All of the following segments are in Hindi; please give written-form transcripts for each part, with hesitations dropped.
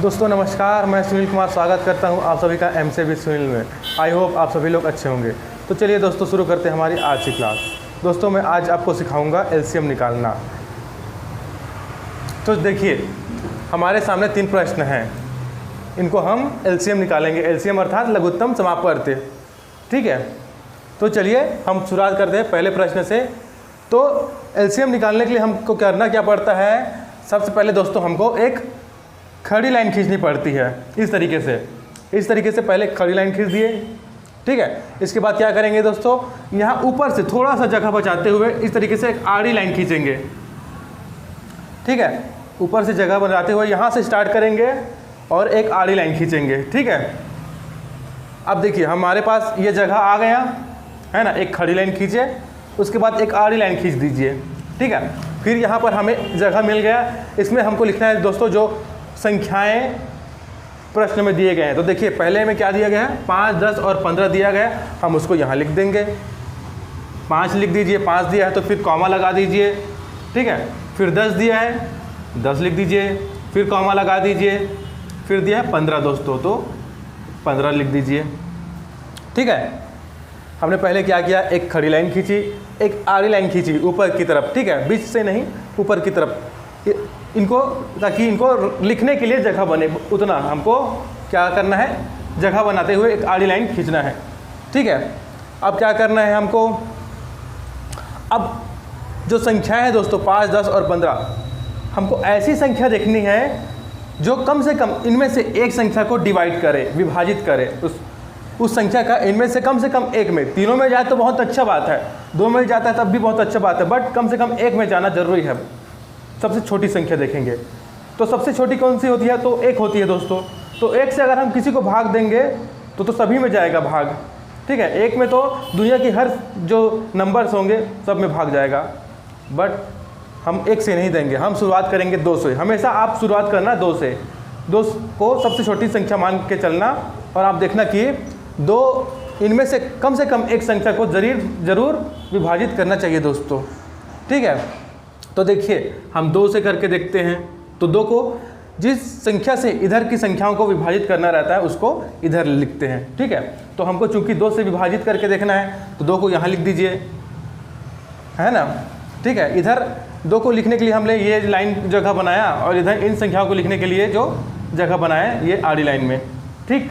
दोस्तों नमस्कार, मैं सुनील कुमार स्वागत करता हूं आप सभी का एमसे विद सुनील में। आई होप आप सभी लोग अच्छे होंगे। तो चलिए दोस्तों शुरू करते हैं हमारी आज की क्लास। दोस्तों मैं आज आपको सिखाऊंगा एलसीएम निकालना। तो देखिए हमारे सामने 3 प्रश्न हैं, इनको हम एलसीएम निकालेंगे। एलसीएम अर्थात लघुत्तम समापवर्ती, ठीक है। तो चलिए हम शुरुआत करते हैं पहले प्रश्न से। तो एलसीएम निकालने के लिए हमको करना क्या पड़ता है? सबसे पहले दोस्तों हमको एक खड़ी लाइन खींचनी पड़ती है। इस तरीके से पहले खड़ी लाइन खींच दिए, ठीक है। इसके बाद क्या करेंगे दोस्तों, यहाँ ऊपर से थोड़ा सा जगह बचाते हुए इस तरीके से एक आड़ी लाइन खींचेंगे, ठीक है। ऊपर से जगह बनाते हुए यहाँ से स्टार्ट करेंगे और एक आड़ी लाइन खींचेंगे, ठीक है। अब देखिए हमारे पास ये जगह आ गया है ना। एक खड़ी लाइन खींचे, उसके बाद एक आड़ी लाइन खींच दीजिए, ठीक है। फिर यहाँ पर हमें जगह मिल गया। इसमें हमको लिखना है दोस्तों जो संख्याएं प्रश्न में दिए गए हैं। तो देखिए पहले में क्या दिया गया है, 5, 10 और 15 दिया गया है। हम उसको यहाँ लिख देंगे, 5 लिख दीजिए। 5 दिया है तो फिर कॉमा लगा दीजिए, ठीक है। फिर 10 दिया है, 10 लिख दीजिए, फिर कॉमा लगा दीजिए। फिर दिया है 15 दोस्तों, तो 15 लिख दीजिए, ठीक है। हमने पहले क्या किया, एक खड़ी लाइन खींची, एक आड़ी लाइन खींची ऊपर की तरफ, ठीक है। बीच से नहीं, ऊपर की तरफ इनको, ताकि इनको लिखने के लिए जगह बने। उतना हमको क्या करना है, जगह बनाते हुए एक आड़ी लाइन खींचना है, ठीक है। अब क्या करना है हमको, अब जो संख्या है दोस्तों 5, 10 और 15, हमको ऐसी संख्या देखनी है जो कम से कम इनमें से एक संख्या को डिवाइड करे, विभाजित करे। उस संख्या का इनमें से कम एक में, तीनों में जाए तो बहुत अच्छा बात है, 2 में जाता है तब भी बहुत अच्छा बात है, बट कम से कम एक में जाना जरूरी है। सबसे छोटी संख्या देखेंगे तो सबसे छोटी कौन सी होती है, तो 1 होती है दोस्तों। तो 1 से अगर हम किसी को भाग देंगे तो सभी में जाएगा भाग, ठीक है। 1 में तो दुनिया की हर जो नंबर्स होंगे सब में भाग जाएगा, बट हम 1 से नहीं देंगे, हम शुरुआत करेंगे 2 से। हमेशा आप शुरुआत करना 2 से, 2 को सबसे छोटी संख्या मान के चलना। और आप देखना कि 2 इनमें से कम एक संख्या को ज़रूर विभाजित करना चाहिए दोस्तों, ठीक है। तो देखिए हम 2 से करके देखते हैं। तो 2 को जिस संख्या से इधर की संख्याओं को विभाजित करना रहता है उसको इधर लिखते हैं, ठीक है। तो हमको चूंकि 2 से विभाजित करके देखना है तो 2 को यहाँ लिख दीजिए, है ना, ठीक है। इधर 2 को लिखने के लिए हमने ये लाइन जगह बनाया और इधर इन संख्याओं को लिखने के लिए जो जगह बनाया ये आड़ी लाइन में, ठीक।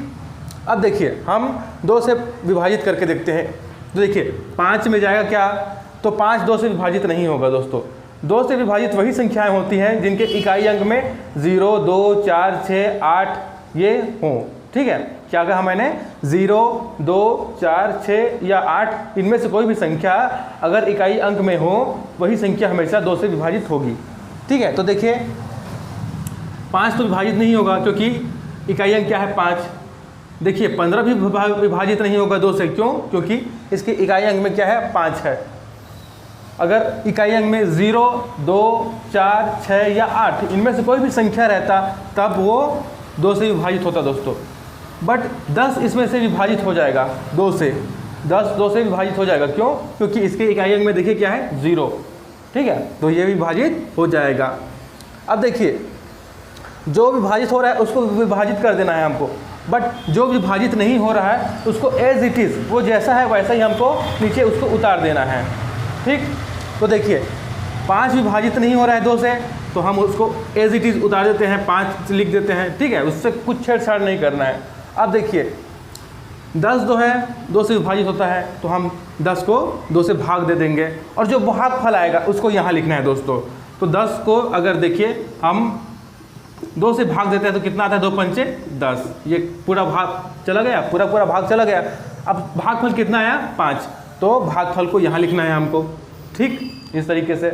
अब देखिए हम 2 से विभाजित करके देखते हैं। तो देखिए 5 में जाएगा क्या, तो 5 2 से विभाजित नहीं होगा दोस्तों। 2 से विभाजित वही संख्याएं होती हैं जिनके इकाई अंक में 0, 2, 4, 6, 8 ये हों, ठीक है। क्या कहा मैंने, 0, 2, 4, 6 या 8 इनमें से कोई भी संख्या अगर इकाई अंक में हो वही संख्या हमेशा 2 से विभाजित होगी, ठीक है। तो देखिए 5 तो विभाजित नहीं होगा क्योंकि इकाई अंक क्या है 5। देखिए 15 भी विभाजित नहीं होगा 2 से, क्यों, क्योंकि इसके इकाई अंक में क्या है 5 है। अगर इकाई अंक में 0, 2, 4, 6 या 8 इनमें से कोई भी संख्या रहता तब वो 2 से विभाजित होता दोस्तों। बट 10 इसमें से विभाजित हो जाएगा 2 से, 10 2 से विभाजित हो जाएगा, क्यों, क्योंकि इसके इकाई अंक में देखिए क्या है 0, ठीक है। तो ये विभाजित हो जाएगा। अब देखिए जो विभाजित हो रहा है उसको विभाजित कर देना है हमको, बट जो विभाजित नहीं हो रहा है उसको एज इट इज़, वो जैसा है वैसा ही हमको नीचे उसको उतार देना है, ठीक। तो देखिए 5 विभाजित नहीं हो रहा है 2 से, तो हम उसको एज इट इज़ उतार देते हैं, 5 लिख देते हैं, ठीक है। उससे कुछ छेड़छाड़ नहीं करना है। अब देखिए 10 जो है 2 से विभाजित होता है, तो हम 10 को 2 से भाग दे देंगे और जो भागफल आएगा उसको यहाँ लिखना है दोस्तों। तो 10 को अगर देखिए हम 2 से भाग देते हैं तो कितना आता है, 2 पंचे 10, ये पूरा भाग चला गया, पूरा भाग चला गया। अब भागफल कितना आया 5, तो भागफल को यहाँ लिखना है हमको, ठीक, इस तरीके से।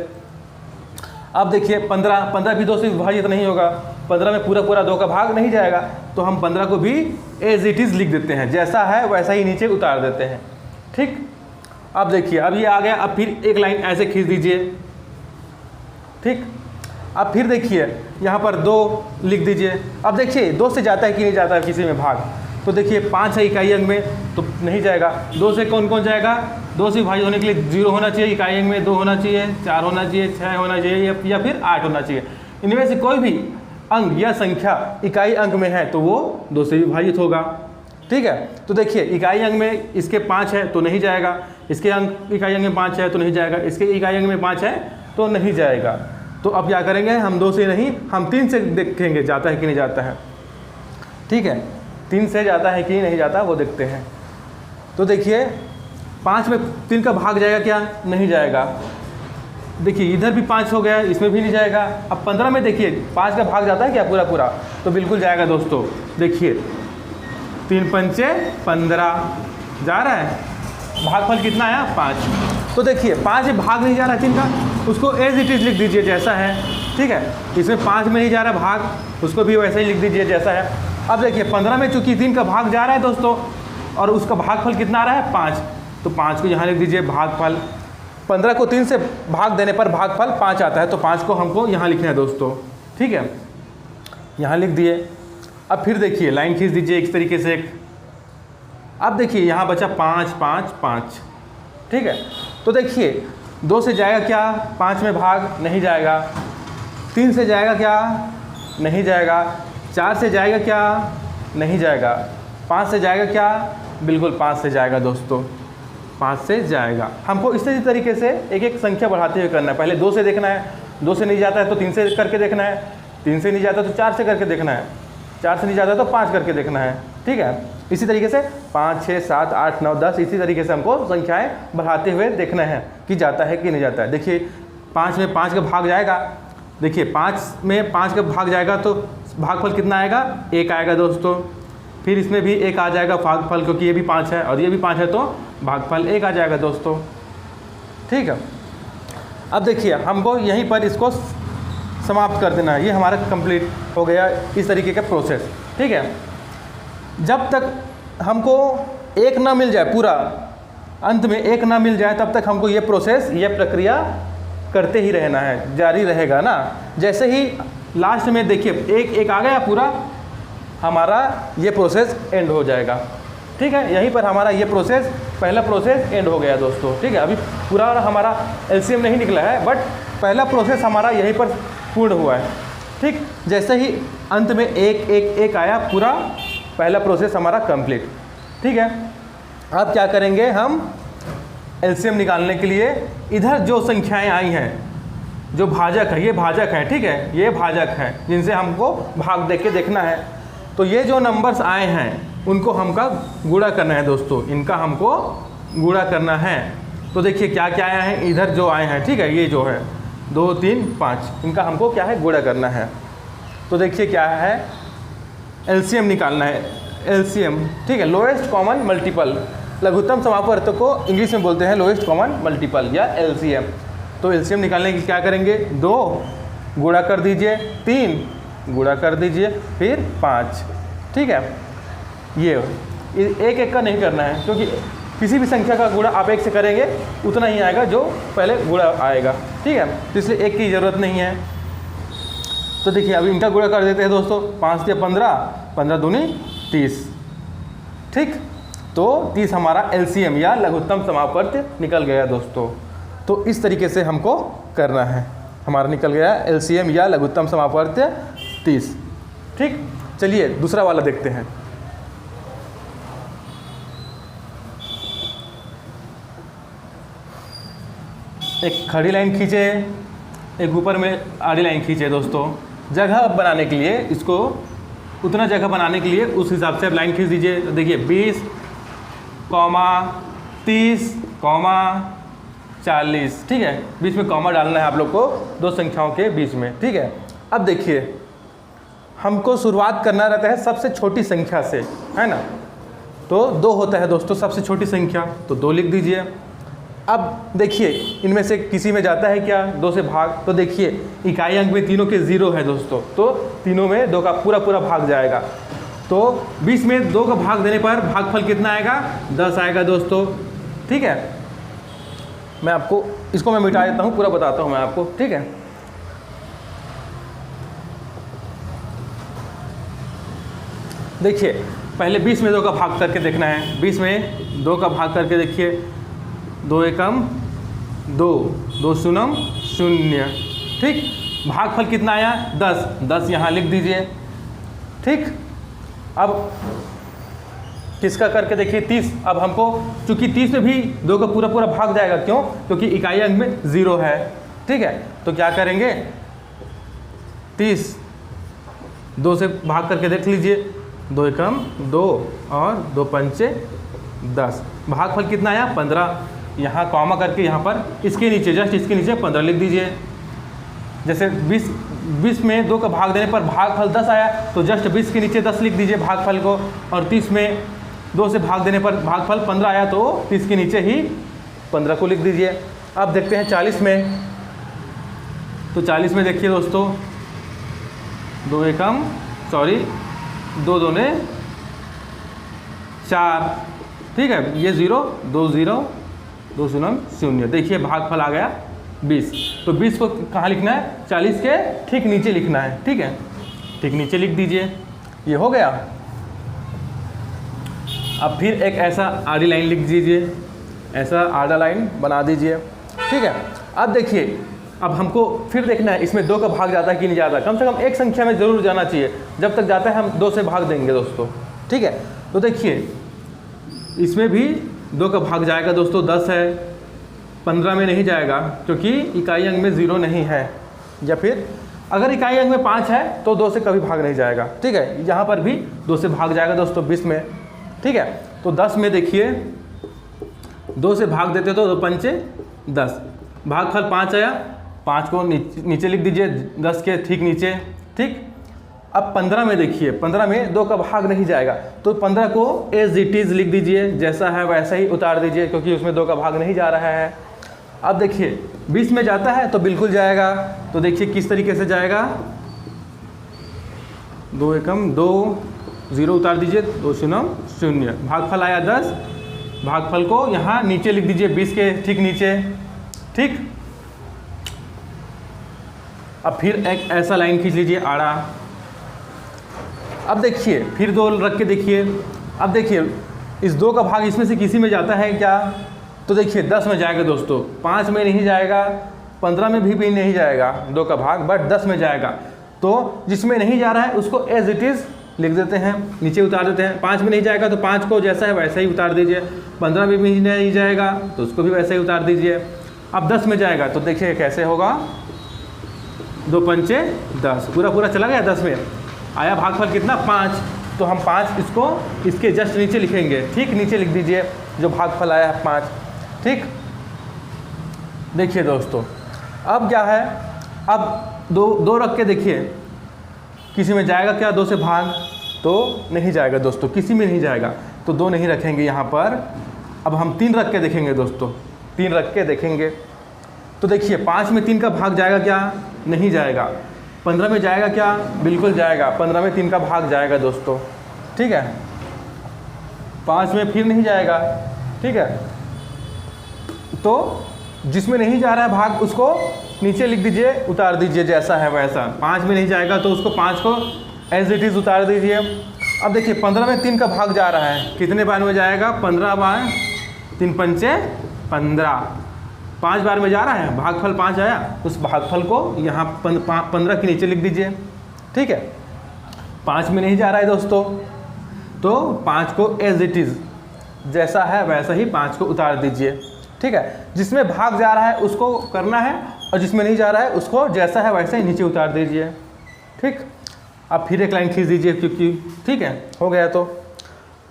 अब देखिए 15 भी 2 से विभाजित नहीं होगा, 15 में पूरा 2 का भाग नहीं जाएगा, तो हम 15 को भी एज इट इज़ लिख देते हैं, जैसा है वैसा ही नीचे उतार देते हैं, ठीक। अब देखिए अब ये आ गया। अब फिर एक लाइन ऐसे खींच दीजिए, ठीक। अब फिर देखिए यहाँ पर 2 लिख दीजिए। अब देखिए 2 से जाता है कि नहीं जाता है किसी में भाग, तो देखिए 5 है इकाई अंक में तो नहीं जाएगा। 2 से कौन कौन जाएगा, 2 से विभाजित होने के लिए 0 होना चाहिए, इकाई अंक में 2 होना चाहिए, 4 होना चाहिए, 6 होना चाहिए या फिर 8 होना चाहिए। इनमें से कोई भी अंक या संख्या इकाई अंक में है तो वो 2 से विभाजित होगा। ठीक है, तो देखिए इकाई अंक में इसके 5 है तो नहीं जाएगा, इसके अंक इकाई अंक में 5 है तो नहीं जाएगा, इसके इकाई अंक में 5 है तो नहीं जाएगा। तो अब क्या करेंगे, हम 2 से नहीं, हम 3 से देखेंगे जाता है कि नहीं जाता है। ठीक है, 3 से जाता है कि नहीं जाता वो देखते हैं। तो देखिए 5 में 3 का भाग जाएगा क्या, नहीं जाएगा। देखिए इधर भी 5 हो गया, इसमें भी नहीं जाएगा। अब 15 में देखिए 5 का भाग जाता है क्या पूरा पूरा, तो बिल्कुल जाएगा दोस्तों। देखिए 3 पंचे 15 जा रहा है, भागफल कितना आया 5। तो देखिए 5 में भाग नहीं जा रहा है 3 का, उसको एज इट इज़ लिख दीजिए जैसा है। ठीक है, इसमें 5 में नहीं जा रहा भाग, उसको भी वैसे ही लिख दीजिए जैसा है। अब देखिए 15 में चूंकि 3 का भाग जा रहा है दोस्तों, और उसका भागफल कितना आ रहा है 5, तो 5 को यहाँ लिख दीजिए भागफल। 15 को 3 से भाग देने पर भागफल 5 आता है, तो 5 को हमको यहाँ लिखना है दोस्तों। ठीक है, यहाँ लिख दिए। अब फिर देखिए लाइन खींच दीजिए इस तरीके से एक। अब देखिए यहाँ बचा 5 5 5। ठीक है, तो देखिए 2 से जाएगा क्या, 5 में भाग नहीं जाएगा। 3 से जाएगा क्या, नहीं जाएगा। 4 से जाएगा क्या, नहीं जाएगा। 5 से जाएगा क्या, बिल्कुल 5 से जाएगा दोस्तों, 5 से जाएगा। हमको इसी तरीके से एक एक संख्या बढ़ाते हुए करना है। पहले 2 से देखना है, 2 से नहीं जाता है तो 3 से करके देखना है, 3 से नहीं जाता तो 4 से करके देखना है, 4 से नहीं जाता तो 5 करके देखना है। ठीक है, इसी तरीके से 5 6 7 8 9 10 इसी तरीके से हमको संख्याएं बढ़ाते हुए देखना है कि जाता है कि नहीं जाता है। देखिए 5 में 5 का भाग जाएगा, देखिए 5 में 5 का भाग जाएगा तो भागफल कितना आएगा, 1 आएगा दोस्तों। फिर इसमें भी 1 आ जाएगा भागफल, क्योंकि ये भी 5 है और ये भी 5 है तो भागफल 1 आ जाएगा दोस्तों। ठीक है, अब देखिए हमको यहीं पर इसको समाप्त कर देना है, ये हमारा कंप्लीट हो गया इस तरीके का प्रोसेस। ठीक है, जब तक हमको 1 ना मिल जाए, पूरा अंत में 1 ना मिल जाए, तब तक हमको ये प्रोसेस, ये प्रक्रिया करते ही रहना है, जारी रहेगा ना। जैसे ही लास्ट में देखिए 1 आ गया पूरा, हमारा ये प्रोसेस एंड हो जाएगा। ठीक है, यहीं पर हमारा ये प्रोसेस, पहला प्रोसेस एंड हो गया दोस्तों। ठीक है, अभी पूरा हमारा एलसीएम नहीं निकला है, बट पहला प्रोसेस हमारा यहीं पर पूर्ण हुआ है। ठीक, जैसे ही अंत में 1 आया, पूरा पहला प्रोसेस हमारा कंप्लीट। ठीक है, अब क्या करेंगे हम एलसीएम निकालने के लिए, इधर जो संख्याएं आई हैं, जो भाजक है, ये भाजक है। ठीक है, ये भाजक हैं जिनसे हमको भाग दे के देखना है। तो ये जो नंबर्स आए हैं उनको हमका गुणा करना है दोस्तों, इनका हमको गुणा करना है। तो देखिए क्या क्या आया है, इधर जो आए हैं, ठीक है, ये जो है 2 3 5, इनका हमको क्या है, गुणा करना है। तो देखिए क्या है, एलसीएम निकालना है, एलसीएम। ठीक है, लोएस्ट कॉमन मल्टीपल, लघुत्तम समापवर्तक को इंग्लिश में बोलते हैं लोएस्ट कॉमन मल्टीपल या एलसीएम। तो एलसीएम निकालने की क्या करेंगे, 2 गुणा कर दीजिए, 3 गुणा कर दीजिए, फिर 5। ठीक है, ये एक एक का नहीं करना है, क्योंकि किसी भी संख्या का गुणा आप 1 से करेंगे उतना ही आएगा जो पहले गुणा आएगा। ठीक है, तो इसलिए 1 की ज़रूरत नहीं है। तो देखिए अभी इनका गुणा कर देते हैं दोस्तों, 5 से 15, 15 दूनी 30। ठीक, तो 30 हमारा एलसीएम या लघुत्तम समापवर्त्य निकल गया दोस्तों। तो इस तरीके से हमको करना है, हमारा निकल गया एलसीएम या लघुत्तम समापवर्त्य 30। ठीक, चलिए दूसरा वाला देखते हैं। एक खड़ी लाइन खींचे, एक ऊपर में आड़ी लाइन खींचे दोस्तों। जगह बनाने के लिए, इसको उतना जगह बनाने के लिए उस हिसाब से आप लाइन खींच दीजिए। तो देखिए 20, 30, 40। ठीक है, बीच में कॉमा डालना है आप लोग को, 2 संख्याओं के बीच में। ठीक है, अब देखिए हमको शुरुआत करना रहता है सबसे छोटी संख्या से, है ना। तो 2 होता है दोस्तों सबसे छोटी संख्या, तो 2 लिख दीजिए। अब देखिए इनमें से किसी में जाता है क्या, 2 से भाग, तो देखिए इकाई अंक में तीनों के 0 है दोस्तों, तो तीनों में 2 का पूरा पूरा भाग जाएगा। तो 20 में 2 का भाग देने पर भागफल कितना आएगा, 10 आएगा दोस्तों। ठीक है, मैं आपको इसको मैं मिटा देता हूँ, पूरा बताता हूँ मैं आपको। ठीक है, देखिए पहले 20 में 2 का भाग करके देखना है। 20 में 2 का भाग करके देखिए, 2 एकम 2, 2 शून्यम 0। ठीक, भागफल कितना आया 10, 10 यहाँ लिख दीजिए। ठीक, अब किसका करके देखिए 30। अब हमको चूंकि 30 में भी 2 का पूरा पूरा भाग जाएगा, क्यों? क्योंकि इकाई अंक में 0 है। ठीक है, तो क्या करेंगे 30 2 से भाग करके देख लीजिए, 2 एकम 2 और 2 पंचे 10। भागफल कितना आया 15। यहाँ कॉमा करके यहाँ पर इसके नीचे, जस्ट इसके नीचे 15 लिख दीजिए। जैसे 20 में 2 का भाग देने पर भागफल 10 आया, तो जस्ट 20 के नीचे 10 लिख दीजिए भागफल को। और 30 में 2 से भाग देने पर भागफल 15 आया, तो 30 के नीचे ही 15 को लिख दीजिए। अब देखते हैं 40 में। तो 40 में देखिए दोस्तों, 2 एकम 2 दूने 4। ठीक है, ये 0 2 0 2 शून्य 0। देखिए भागफल आ गया 20। तो 20 को कहाँ लिखना है? 40 के ठीक नीचे लिखना है। ठीक है, ठीक नीचे लिख दीजिए। ये हो गया। अब फिर एक ऐसा आड़ी लाइन लिख दीजिए, ऐसा आड़ा लाइन बना दीजिए। ठीक है, अब देखिए, अब हमको फिर देखना है इसमें 2 का भाग जाता है कि नहीं जाता। कम से कम एक संख्या में ज़रूर जाना चाहिए। जब तक जाता है हम 2 से भाग देंगे दोस्तों। ठीक है, तो देखिए इसमें भी 2 का भाग जाएगा दोस्तों, 10 है। 15 में नहीं जाएगा क्योंकि इकाई अंक में 0 नहीं है। या फिर अगर इकाई अंक में 5 है तो 2 से कभी भाग नहीं जाएगा। ठीक है, यहाँ पर भी 2 से भाग जाएगा दोस्तों 20 में। ठीक है, तो 10 में देखिए 2 से भाग देते तो 2 पंचे 10। भागफल 5 आया, 5 को नीचे लिख दीजिए 10 के ठीक नीचे। ठीक, अब 15 में देखिए, 15 में 2 का भाग नहीं जाएगा, तो 15 को एज इट इज़ लिख दीजिए, जैसा है वैसा ही उतार दीजिए, क्योंकि उसमें 2 का भाग नहीं जा रहा है। अब देखिए 20 में जाता है तो बिल्कुल जाएगा। तो देखिए किस तरीके से जाएगा, 2 एकम 2 0 उतार दीजिए, 2 शून्य 0। भागफल आया 10, भागफल को यहाँ नीचे लिख दीजिए 20 के ठीक नीचे। ठीक, अब फिर एक ऐसा लाइन खींच लीजिए आड़ा। अब देखिए फिर 2 रख के देखिए। अब देखिए इस 2 का भाग इसमें से किसी में जाता है क्या? तो देखिए 10 में जाएगा दोस्तों, 5 में नहीं जाएगा, 15 में भी नहीं जाएगा 2 का भाग, बट 10 में जाएगा। तो जिसमें नहीं जा रहा है उसको एज इट इज़ लिख देते हैं, नीचे उतार देते हैं। 5 में नहीं जाएगा तो 5 को जैसा है वैसा ही उतार दीजिए। 15 में भी नहीं जाएगा तो उसको भी वैसे ही उतार दीजिए। अब 10 में जाएगा तो देखिए कैसे होगा, 2 पंचे 10, पूरा पूरा चला गया। 10 में आया भागफल कितना 5, तो हम 5 इसको इसके जस्ट नीचे लिखेंगे। ठीक, नीचे लिख दीजिए जो भागफल आया है 5। ठीक, देखिए दोस्तों अब क्या है, अब 2 रख के देखिए किसी में जाएगा क्या 2 से भाग? तो नहीं जाएगा दोस्तों, किसी में नहीं जाएगा, तो 2 नहीं रखेंगे यहाँ पर। अब हम 3 रख के देखेंगे दोस्तों, 3 रख के देखेंगे तो देखिए 5 में 3 का भाग जाएगा क्या? नहीं जाएगा। 15 में जाएगा क्या? बिल्कुल जाएगा, 15 में 3 का भाग जाएगा दोस्तों। ठीक है, 5 में फिर नहीं जाएगा। ठीक है, तो जिसमें नहीं जा रहा है भाग उसको नीचे लिख दीजिए, उतार दीजिए जैसा है वैसा। 5 में नहीं जाएगा तो उसको 5 को एज इट इज़ उतार दीजिए। अब देखिए 15 में 3 का भाग जा रहा है, कितने बार में जाएगा? 15 बार, 3 पंचे 15, 5 बार में जा रहा है। भागफल 5 आया, उस भागफल को यहाँ 15 के नीचे लिख दीजिए। ठीक है, 5 में नहीं जा रहा है दोस्तों, तो 5 को एज इट इज़ जैसा है वैसा ही 5 को उतार दीजिए। ठीक है, जिसमें भाग जा रहा है उसको करना है, और जिसमें नहीं जा रहा है उसको जैसा है वैसा ही नीचे उतार दीजिए। ठीक, अब फिर एक लाइन खींच दीजिए क्योंकि ठीक है हो गया। तो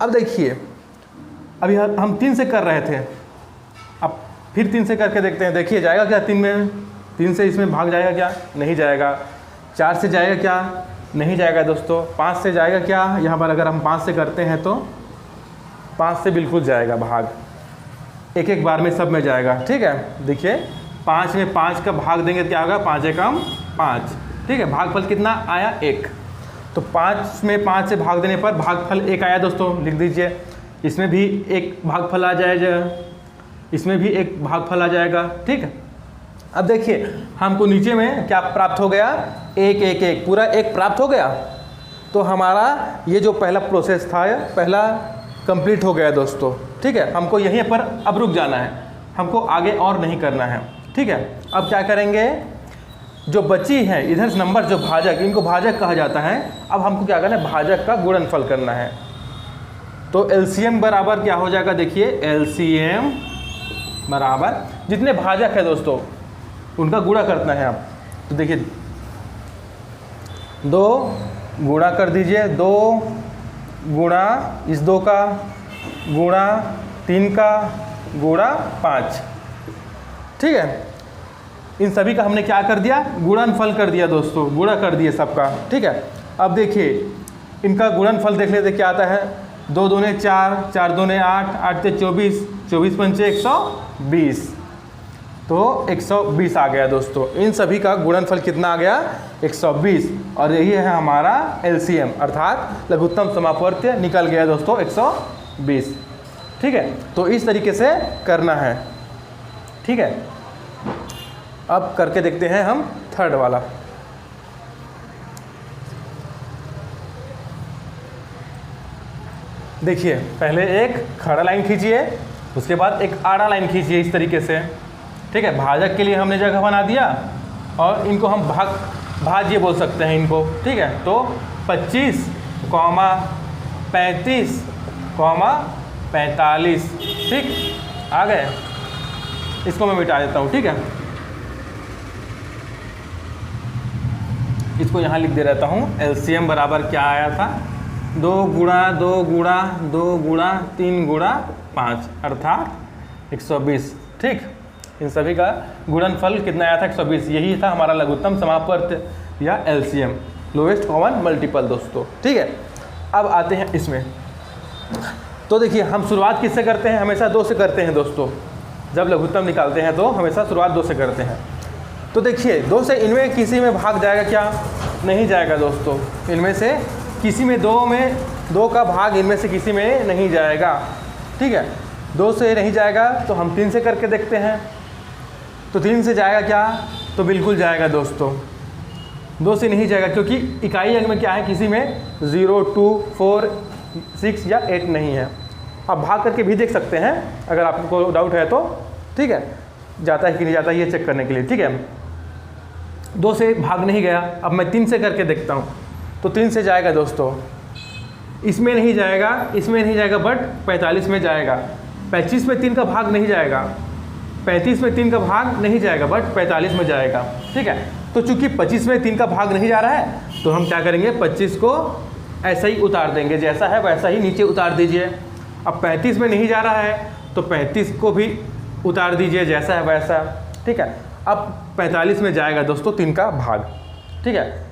अब देखिए अभी हम 3 से कर रहे थे, अब फिर 3 से करके देखते हैं। देखिए जाएगा क्या 3 में? 3 से इसमें भाग जाएगा क्या? नहीं जाएगा। 4 से जाएगा क्या? नहीं जाएगा दोस्तों। 5 से जाएगा क्या? यहाँ पर अगर हम 5 से करते हैं तो 5 से बिल्कुल जाएगा भाग, एक एक बार में सब में जाएगा। ठीक है, देखिए 5 में 5 का भाग देंगे तो क्या होगा? 5 एकम 5। ठीक है, भागफल कितना आया? 1। तो 5 में 5 से भाग देने पर भागफल 1 आया दोस्तों, लिख दीजिए। इसमें भी एक भागफल आ जाएगा, इसमें भी एक भागफल आ जाएगा। ठीक है, अब देखिए हमको नीचे में क्या प्राप्त हो गया? 1 1 1, पूरा 1 प्राप्त हो गया। तो हमारा ये जो पहला प्रोसेस था पहला कंप्लीट हो गया दोस्तों। ठीक है, हमको यहीं पर अब रुक जाना है, हमको आगे और नहीं करना है। ठीक है, अब क्या करेंगे? जो बची है इधर नंबर जो भाजक, इनको भाजक कहा जाता है। अब हमको क्या करना है, भाजक का गुणनफल करना है। तो एलसीएम बराबर क्या हो जाएगा, देखिए एलसीएम बराबर जितने भाजक है दोस्तों उनका गुणा करना है आप। तो देखिए 2 गुणा कर दीजिए, 2 गुणा इस 2 का गुणा 3 का गुणा 5, ठीक है। इन सभी का हमने क्या कर दिया, गुणनफल कर दिया दोस्तों, गुणा कर दिए सबका, ठीक है। अब देखिए इनका गुणनफल देख लेते क्या आता है, 2 दूने 4, 4 दूने 8, 8 से 24, 24 पंचे 120, तो 120 आ गया दोस्तों। इन सभी का गुणनफल कितना आ गया, 120, और यही है हमारा एलसीएम अर्थात लघुत्तम समापवर्त्य निकल गया दोस्तों 120, ठीक है। तो इस तरीके से करना है, ठीक है। अब करके देखते हैं हम थर्ड वाला। देखिए पहले एक खड़ा लाइन खींचिए, उसके बाद एक आड़ा लाइन खींचिए इस तरीके से, ठीक है। भाजक के लिए हमने जगह बना दिया और इनको हम भाज्य बोल सकते हैं इनको, ठीक है। तो 25, 35, 45, ठीक, आ गए। इसको मैं मिटा देता हूँ, ठीक है। इसको यहाँ लिख दे रहता हूँ। एलसीएम बराबर क्या आया था, 2 गुणा 2 गुणा 2 गुणा 3 गुणा 5 अर्थात 120, ठीक। इन सभी का गुणनफल कितना आया था, 120। यही था हमारा लघुत्तम समापवर्त्य या एलसीएम, लोएस्ट कॉमन मल्टीपल दोस्तों, ठीक है। अब आते हैं इसमें। तो देखिए हम शुरुआत किससे करते हैं, हमेशा 2 से करते हैं दोस्तों। जब लघुत्तम निकालते हैं तो हमेशा शुरुआत 2 से करते हैं। तो देखिए 2 से इनमें किसी में भाग जाएगा क्या, नहीं जाएगा दोस्तों। इनमें से किसी में 2 का भाग इनमें से किसी में नहीं जाएगा, ठीक है। 2 से नहीं जाएगा तो हम 3 से करके देखते हैं। तो 3 से जाएगा क्या, तो बिल्कुल जाएगा दोस्तों। 2 से नहीं जाएगा क्योंकि इकाई अंक में क्या है, किसी में 0, 2, 4, 6 या 8 नहीं है। आप भाग करके भी देख सकते हैं अगर आपको डाउट है तो, ठीक है, जाता है कि नहीं जाता है ये चेक करने के लिए, ठीक है। 2 से भाग नहीं गया, अब मैं 3 से करके देखता हूँ। तो 3 से जाएगा दोस्तों, इसमें नहीं जाएगा, इसमें नहीं जाएगा, बट 45 में जाएगा। 25 में 3 का भाग नहीं जाएगा, 35 में 3 का भाग नहीं जाएगा, बट 45 में जाएगा, ठीक है। तो चूंकि 25 में 3 का भाग नहीं जा रहा है तो हम क्या करेंगे, 25 को ऐसा ही उतार देंगे, जैसा है वैसा ही नीचे उतार दीजिए। अब 35 में नहीं जा रहा है तो 35 को भी उतार दीजिए, जैसा है वैसा, ठीक है। अब 45 में जाएगा दोस्तों 3 का भाग, ठीक है।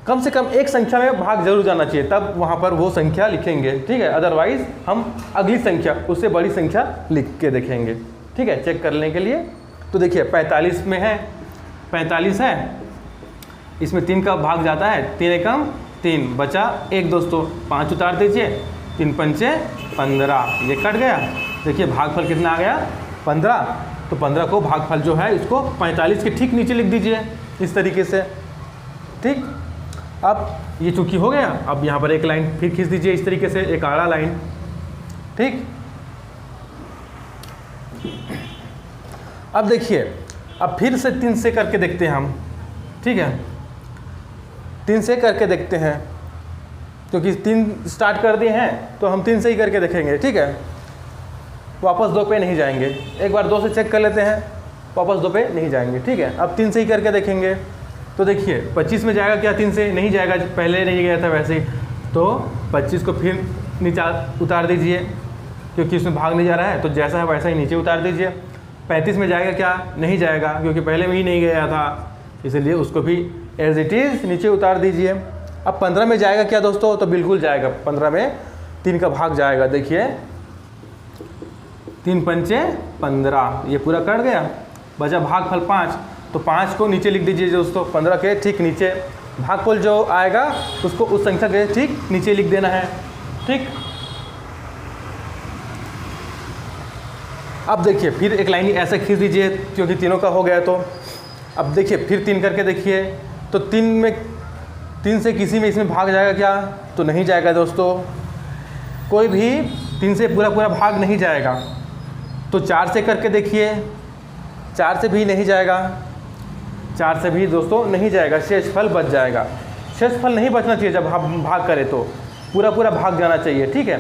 कम से कम एक संख्या में भाग जरूर जाना चाहिए, तब वहाँ पर वो संख्या लिखेंगे, ठीक है। अदरवाइज हम अगली संख्या, उससे बड़ी संख्या लिख के देखेंगे, ठीक है, चेक करने के लिए। तो देखिए 45 में है, 45 है, इसमें 3 का भाग जाता है, 3 एकम 3, बचा 1 दोस्तों, 5 उतार दीजिए, 3 पंचे 15, ये कट गया। देखिए भागफल कितना आ गया, 15। तो 15 को भागफल जो है इसको 45 के ठीक नीचे लिख दीजिए इस तरीके से, ठीक। अब ये चूंकि हो गया, अब यहाँ पर एक लाइन फिर खींच दीजिए इस तरीके से, एक आड़ा लाइन, ठीक। अब देखिए अब फिर से 3 से करके देखते हैं हम, ठीक है। 3 से करके देखते हैं क्योंकि 3 स्टार्ट कर दिए हैं तो हम 3 से ही करके देखेंगे, ठीक है। वापस 2 पे नहीं जाएंगे, एक बार 2 से चेक कर लेते हैं, वापस 2 पे नहीं जाएंगे, ठीक है। अब 3 से ही करके देखेंगे। तो देखिए 25 में जाएगा क्या, 3 से नहीं जाएगा, पहले नहीं गया था वैसे ही। तो 25 को फिर नीचे उतार दीजिए क्योंकि उसमें भाग नहीं जा रहा है, तो जैसा है वैसा ही नीचे उतार दीजिए। 35 में जाएगा क्या, नहीं जाएगा क्योंकि पहले में ही नहीं गया था, इसलिए उसको भी एज इट इज़ नीचे उतार दीजिए। अब 15 में जाएगा क्या दोस्तों, तो बिल्कुल जाएगा, 15 में 3 का भाग जाएगा। देखिए 3 पंचे 15, ये पूरा कट गया, बचा भागफल 5, तो 5 को नीचे लिख दीजिए दोस्तों, 15 के ठीक नीचे। भागफल जो आएगा उसको उस संख्या के ठीक नीचे लिख देना है, ठीक। अब देखिए फिर एक लाइन ऐसे खींच दीजिए क्योंकि तीनों का हो गया। तो अब देखिए फिर 3 करके देखिए, तो 3 से किसी में इसमें भाग जाएगा क्या, तो नहीं जाएगा दोस्तों, कोई भी 3 से पूरा भाग नहीं जाएगा। तो 4 से करके देखिए, 4 से भी नहीं जाएगा। 4 से भी दोस्तों नहीं जाएगा, शेषफल बच जाएगा। शेषफल नहीं बचना चाहिए जब हम भाग करें तो पूरा पूरा भाग जाना चाहिए, ठीक है।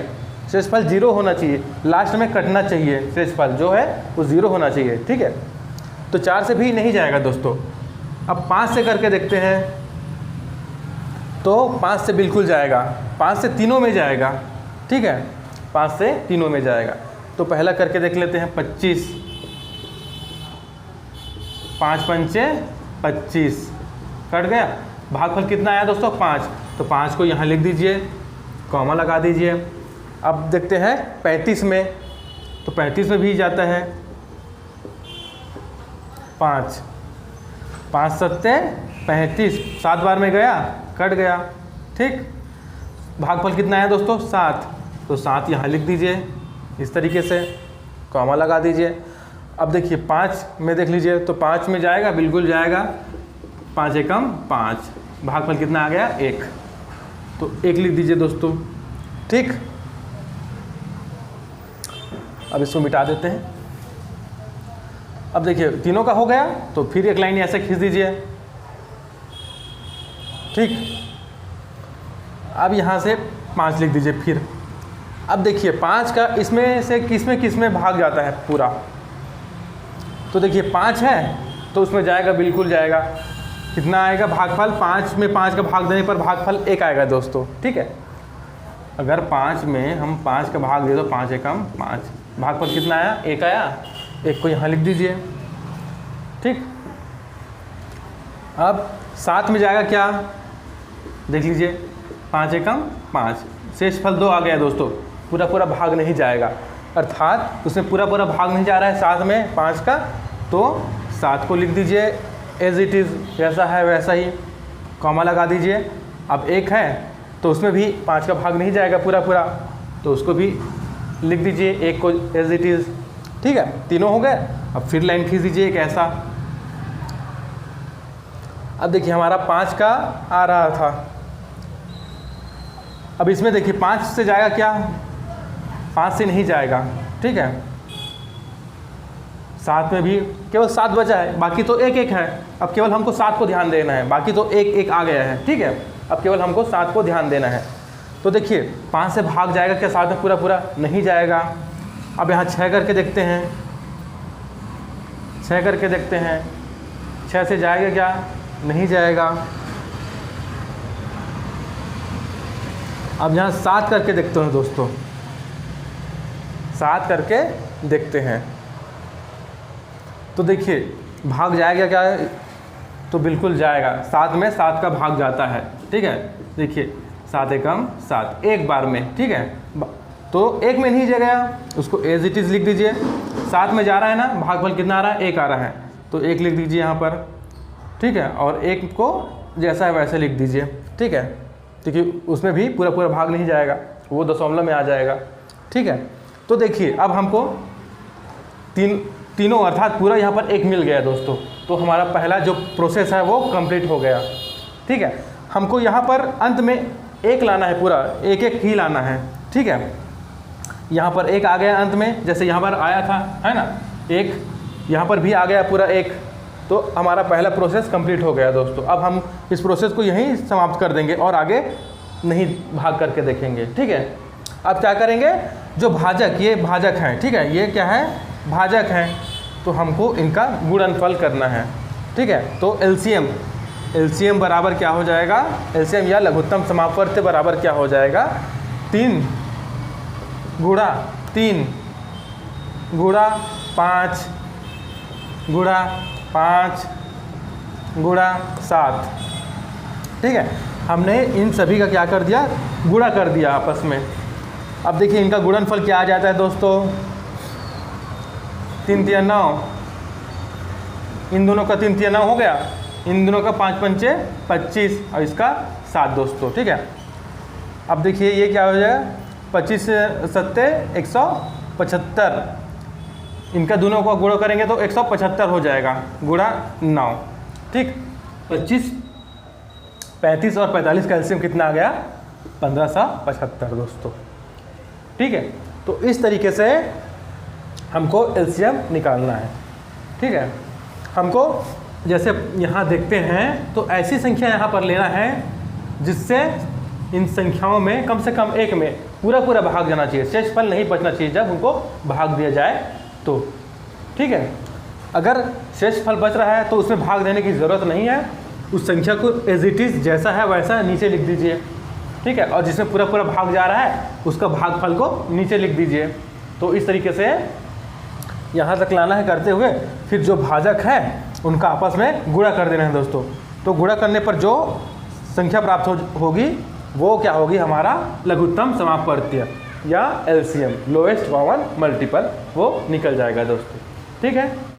शेषफल 0 होना चाहिए, लास्ट में कटना चाहिए, शेषफल जो है वो 0 होना चाहिए, ठीक है। तो 4 से भी नहीं जाएगा दोस्तों। अब 5 से करके देखते हैं, तो 5 से बिल्कुल जाएगा, 5 से तीनों में जाएगा, ठीक है, 5 से तीनों में जाएगा। तो पहला करके देख लेते हैं 25, 5 पंचे 25, कट गया। भागफल कितना आया दोस्तों 5, तो 5 को यहाँ लिख दीजिए, कॉमा लगा दीजिए। अब देखते हैं 35 में, तो 35 में भी जाता है 5, 5 सत्ते 35, 7 बार में गया, कट गया, ठीक। भागफल कितना है दोस्तों 7, तो 7 यहाँ लिख दीजिए इस तरीके से, कॉमा लगा दीजिए। अब देखिए 5 में देख लीजिए, तो 5 में जाएगा, बिल्कुल जाएगा, 5 एकम 5, भागफल कितना आ गया 1, तो 1 लिख दीजिए दोस्तों, ठीक। अब इसको मिटा देते हैं। अब देखिए तीनों का हो गया, तो फिर एक लाइन ऐसे खींच दीजिए, ठीक। अब यहाँ से 5 लिख दीजिए फिर। अब देखिए 5 का इसमें से किस में भाग जाता है पूरा, तो देखिए 5 है तो उसमें जाएगा, बिल्कुल जाएगा। कितना आएगा भागफल, 5 में 5 का भाग देने पर भागफल 1 आएगा दोस्तों, ठीक है। अगर 5 में हम 5 का भाग दे तो 5 एकम 5, भागफल कितना आया 1 आया, 1 को यहाँ लिख दीजिए, ठीक। अब 7 में जाएगा क्या, देख लीजिए, 5 एकम 5, शेषफल 2 आ गया दोस्तों, पूरा पूरा भाग नहीं जाएगा, अर्थात उसमें पूरा पूरा भाग नहीं जा रहा है 7 में 5 का, तो 7 को लिख दीजिए एज इट इज़, जैसा है वैसा ही, कॉमा लगा दीजिए। अब 1 है तो उसमें भी 5 का भाग नहीं जाएगा पूरा पूरा, तो उसको भी लिख दीजिए 1 को एज इट इज़, ठीक है। तीनों हो गए। अब फिर लाइन खींच दीजिए एक ऐसा। अब देखिए हमारा 5 का आ रहा था, अब इसमें देखिए 5 से जाएगा क्या, 5 से नहीं जाएगा, ठीक है। 7 में भी केवल 7 बचा है, बाकी तो 1 1 है। अब केवल हमको 7 को ध्यान देना है, बाकी तो 1 1 आ गया है, ठीक है। अब केवल हमको 7 को ध्यान देना है। तो देखिए 5 से भाग जाएगा क्या 7 में पूरा पूरा, नहीं जाएगा। अब यहाँ 6 करके देखते हैं, 6 करके देखते हैं, 6 से जाएगा क्या, नहीं जाएगा। अब यहाँ 7 करके देखते हैं दोस्तों, 7 करके देखते हैं, तो देखिए भाग जाएगा क्या, तो बिल्कुल जाएगा, 7 में 7 का भाग जाता है, ठीक है। देखिए 7 एकम 7, एक बार में, ठीक है। तो 1 में नहीं गया, उसको एज इट इज़ लिख दीजिए। 7 में जा रहा है ना, भागफल कितना आ रहा है 1 आ रहा है, तो 1 लिख दीजिए यहाँ पर, ठीक है। और 1 को जैसा है वैसे लिख दीजिए, ठीक है, क्योंकि उसमें भी पूरा पूरा भाग नहीं जाएगा, वो दशमलव में आ जाएगा, ठीक है। तो देखिए अब हमको तीनों अर्थात पूरा यहाँ पर 1 मिल गया दोस्तों, तो हमारा पहला जो प्रोसेस है वो कंप्लीट हो गया, ठीक है। हमको यहाँ पर अंत में 1 लाना है, पूरा 1 1 ही लाना है, ठीक है। यहाँ पर 1 आ गया अंत में, जैसे यहाँ पर आया था, है ना 1, यहाँ पर भी आ गया पूरा 1, तो हमारा पहला प्रोसेस कंप्लीट हो गया दोस्तों। अब हम इस प्रोसेस को यहीं समाप्त कर देंगे और आगे नहीं भाग करके देखेंगे, ठीक है। अब क्या करेंगे, जो भाजक, ये भाजक हैं, ठीक है, ये क्या है भाजक हैं, तो हमको इनका गुणनफल करना है, ठीक है। तो एलसीएम बराबर क्या हो जाएगा, एलसीएम या लघुत्तम समापवर्त बराबर क्या हो जाएगा, 3 गुणा 3 गुणा 5 गुणा 5 गुणा 7, ठीक है। हमने इन सभी का क्या कर दिया, गुणा कर दिया आपस में। अब देखिए इनका गुणनफल क्या आ जाता है दोस्तों, 3 3 9, इन दोनों का 3 3 9 हो गया, इन दोनों का 5 पंचे 25 और इसका 7 दोस्तों, ठीक है। अब देखिए ये क्या हो जाएगा, 25 सत्ते 175, इनका दोनों को गुणा करेंगे तो 175 हो जाएगा, गुणा 9, ठीक। 25 35 और 45 का एलसीएम कितना आ गया, 1575 दोस्तों, ठीक है। तो इस तरीके से हमको एलसीएम निकालना है, ठीक है। हमको जैसे यहाँ देखते हैं तो ऐसी संख्या यहाँ पर लेना है जिससे इन संख्याओं में कम से कम एक में पूरा पूरा भाग जाना चाहिए, शेषफल नहीं बचना चाहिए जब उनको भाग दिया जाए तो। ठीक है, अगर शेषफल बच रहा है तो उसमें भाग देने की ज़रूरत नहीं है, उस संख्या को एज इट इज़ जैसा है वैसा नीचे लिख दीजिए। ठीक है, और जिसमें पूरा पूरा भाग जा रहा है उसका भागफल को नीचे लिख दीजिए। तो इस तरीके से यहाँ तक लाना है करते हुए, फिर जो भाजक है उनका आपस में गुणा कर देना है दोस्तों। तो गुणा करने पर जो संख्या प्राप्त होगी वो क्या होगी, हमारा लघुत्तम समापवर्तीय या एलसीएम, लोएस्ट कॉमन मल्टीपल, वो निकल जाएगा दोस्तों। ठीक है।